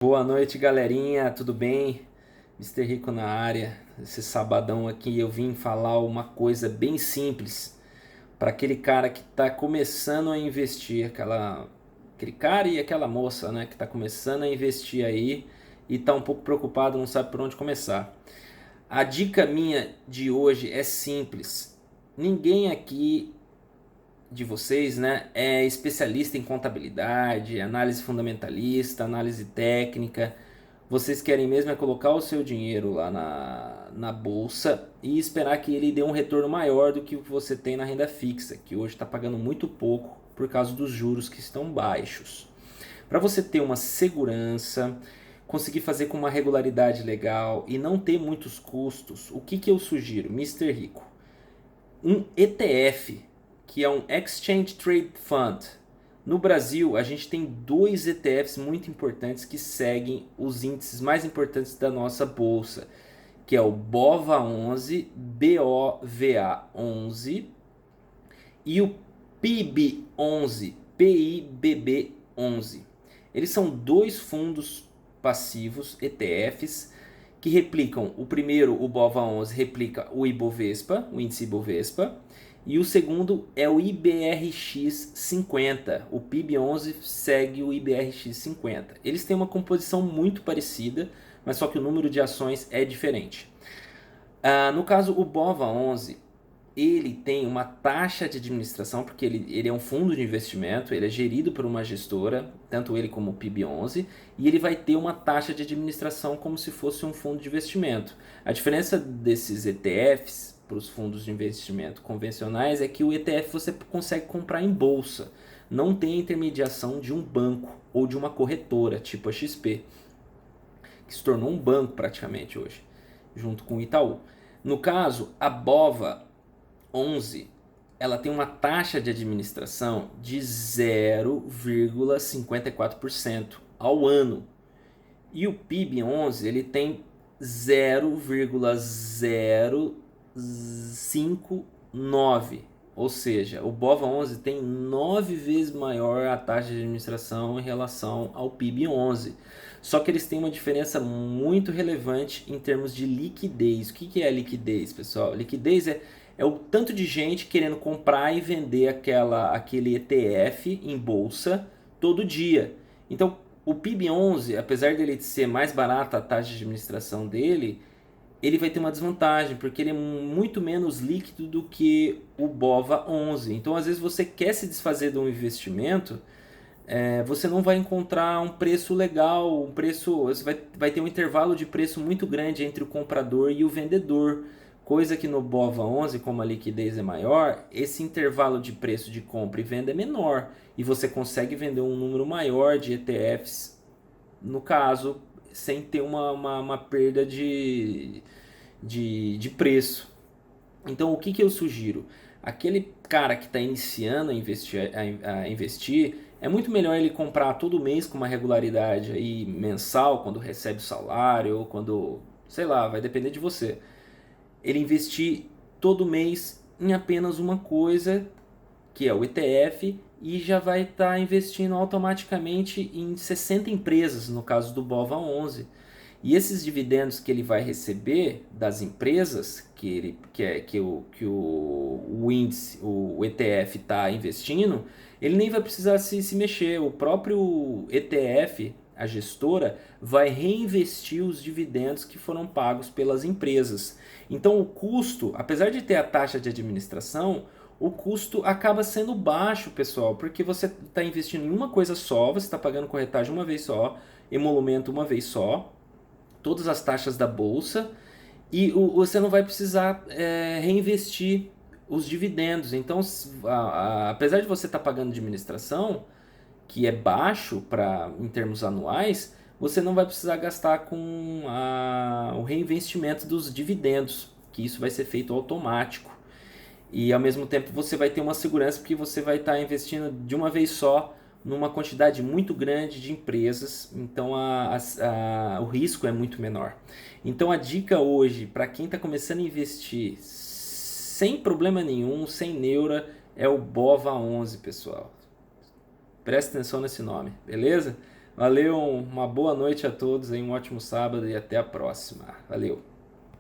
Boa noite, galerinha, tudo bem? Mister Rico na área. Esse sabadão aqui eu vim falar uma coisa bem simples para aquele cara que está começando a investir, aquele cara e aquela moça, né, que está começando a investir aí e está um pouco preocupado, não sabe por onde começar. A dica minha de hoje é simples. Ninguém aqui de vocês, né, é especialista em contabilidade, análise fundamentalista, análise técnica. Vocês querem mesmo é colocar o seu dinheiro lá na bolsa e esperar que ele dê um retorno maior do que o que você tem na renda fixa, que hoje está pagando muito pouco por causa dos juros que estão baixos. Para você ter uma segurança, conseguir fazer com uma regularidade legal e não ter muitos custos, o que eu sugiro, Mister Rico? Um ETF, que é um Exchange Trade Fund. No Brasil, a gente tem dois ETFs muito importantes que seguem os índices mais importantes da nossa bolsa, que é o BOVA11, BOVA11 e o PIB11, PIBB11. Eles são dois fundos passivos, ETFs, que replicam, o primeiro, o BOVA11, replica o Ibovespa, o índice Ibovespa, e o segundo é o IBRX50. O PIB11 segue o IBRX50. Eles têm uma composição muito parecida, mas só que o número de ações é diferente. No caso, o BOVA11, ele tem uma taxa de administração, porque ele é um fundo de investimento, ele é gerido por uma gestora, tanto ele como o PIB11, e ele vai ter uma taxa de administração como se fosse um fundo de investimento. A diferença desses ETFs para os fundos de investimento convencionais é que o ETF você consegue comprar em bolsa, não tem a intermediação de um banco ou de uma corretora, tipo a XP, que se tornou um banco praticamente hoje, junto com o Itaú. No caso, a BOVA 11, ela tem uma taxa de administração de 0,54% ao ano. E o PIB11 ele tem 0,059. Ou seja, o BOVA11 tem 9 vezes maior a taxa de administração em relação ao PIB11. Só que eles têm uma diferença muito relevante em termos de liquidez. O que é a liquidez, pessoal? Liquidez é o tanto de gente querendo comprar e vender aquele ETF em bolsa todo dia. Então, o PIB11, apesar dele ser mais barato a taxa de administração dele, ele vai ter uma desvantagem, porque ele é muito menos líquido do que o BOVA11. Então, às vezes, você quer se desfazer de um investimento, você não vai encontrar um preço legal, você vai ter um intervalo de preço muito grande entre o comprador e o vendedor. Coisa que no BOVA11, como a liquidez é maior, esse intervalo de preço de compra e venda é menor. E você consegue vender um número maior de ETFs, no caso, sem ter uma perda de preço. Então, o que eu sugiro? Aquele cara que está iniciando a investir, é muito melhor ele comprar todo mês com uma regularidade aí mensal, quando recebe o salário, ou quando, sei lá, vai depender de você. Ele investir todo mês em apenas uma coisa, que é o ETF, e já vai estar investindo automaticamente em 60 empresas, no caso do BOVA11. E esses dividendos que ele vai receber das empresas que o índice, o ETF está investindo, ele nem vai precisar se mexer. O próprio ETF, a gestora, vai reinvestir os dividendos que foram pagos pelas empresas. Então o custo, apesar de ter a taxa de administração, o custo acaba sendo baixo, pessoal, porque você está investindo em uma coisa só, você está pagando corretagem uma vez só, emolumento uma vez só, todas as taxas da bolsa, e você não vai precisar reinvestir os dividendos. Então, apesar de você estar pagando administração, que é baixo em termos anuais, você não vai precisar gastar com o reinvestimento dos dividendos, que isso vai ser feito automático. E ao mesmo tempo você vai ter uma segurança porque você vai estar investindo de uma vez só numa quantidade muito grande de empresas, então o risco é muito menor. Então a dica hoje para quem está começando a investir sem problema nenhum, sem neura, é o BOVA11, pessoal. Presta atenção nesse nome, beleza? Valeu, uma boa noite a todos, aí, um ótimo sábado e até a próxima. Valeu.